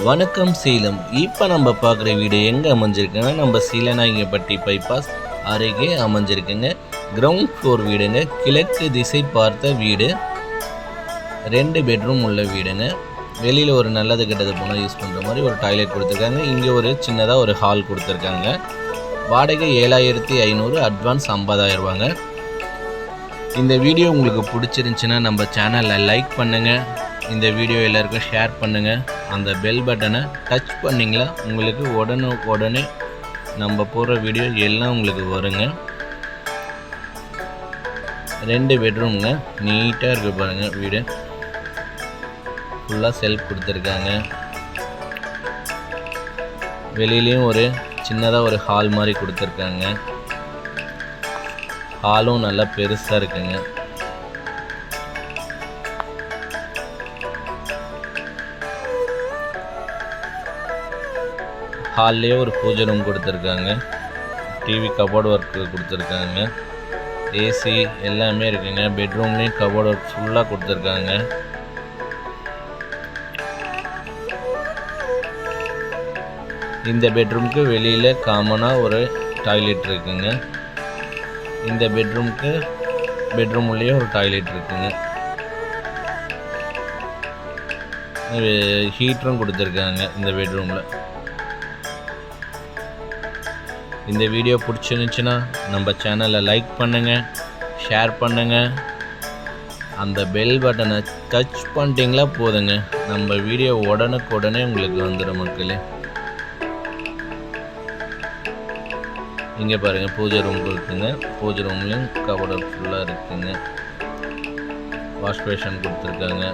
வணக்கம் சேலம். இப்போ நம்ம பார்க்குற வீடு எங்கே அமைஞ்சிருக்குன்னா நம்ம சீலநாயகப்பட்டி பைபாஸ் அருகே அமைஞ்சிருக்குங்க. கிரவுண்ட் ஃப்ளோர் வீடுங்க. கிழக்கு திசை பார்த்த வீடு. 2 பெட்ரூம் உள்ள வீடுங்க. வெளியில் ஒரு நல்லது கெட்டது போனால் யூஸ் பண்ணுற மாதிரி ஒரு டாய்லெட் கொடுத்துருக்காங்க. இங்கே ஒரு சின்னதாக ஒரு ஹால் கொடுத்துருக்காங்க. வாடகை 7500, அட்வான்ஸ் 50,000 ரூபாங்க. இந்த வீடியோ உங்களுக்கு பிடிச்சிருந்துச்சின்னா நம்ம சேனலில் லைக் பண்ணுங்கள். இந்த வீடியோ எல்லாருக்கும் ஷேர் பண்ணுங்கள். அந்த பெல் பட்டனை டச் பண்ணிங்களா உங்களுக்கு உடனே நம்ம போடுற வீடியோ எல்லாம் உங்களுக்கு வருங்க. 2 பெட்ரூம்ங்க. நீட்டாக இருக்குது பாருங்கள். வீடு ஃபுல்லாக செல்ஃப் கொடுத்துருக்காங்க. வெளியிலையும் ஒரு சின்னதாக ஒரு ஹால் மாதிரி கொடுத்துருக்காங்க. ஹாலும் நல்லா பெருசாக இருக்குங்க. ஹால்லேயே ஒரு பூஜை ரூம் கொடுத்துருக்காங்க. டிவி கபோர்டு ஒர்க்கு கொடுத்துருக்காங்க. ஏசி எல்லாமே இருக்குங்க. பெட்ரூம்லேயும் கபோர்டு ஒர்க் ஃபுல்லாக கொடுத்துருக்காங்க. இந்த பெட்ரூமுக்கு வெளியில் காமனாக ஒரு டாய்லெட் இருக்குங்க. இந்த பெட்ரூம் உள்ளேயே ஒரு டாய்லெட் இருக்குங்க. ஹீட்டரும் கொடுத்துருக்காங்க இந்த பெட்ரூமில். இந்த வீடியோ பிடிச்சிருந்துச்சுன்னா நம்ம சேனலை லைக் பண்ணுங்கள், ஷேர் பண்ணுங்கள். அந்த பெல் பட்டனை டச் பண்ணிட்டீங்களா போதுங்க, நம்ம வீடியோ உடனே உங்களுக்கு வந்துடும் மக்களே. இங்கே பாருங்கள், பூஜை ரூம் இருக்குங்க. பூஜை ரூம்லேயும் கபோர்டு ஃபுல்லாக இருக்குங்க. வாஷ் பேஷன் கொடுத்துருக்காங்க.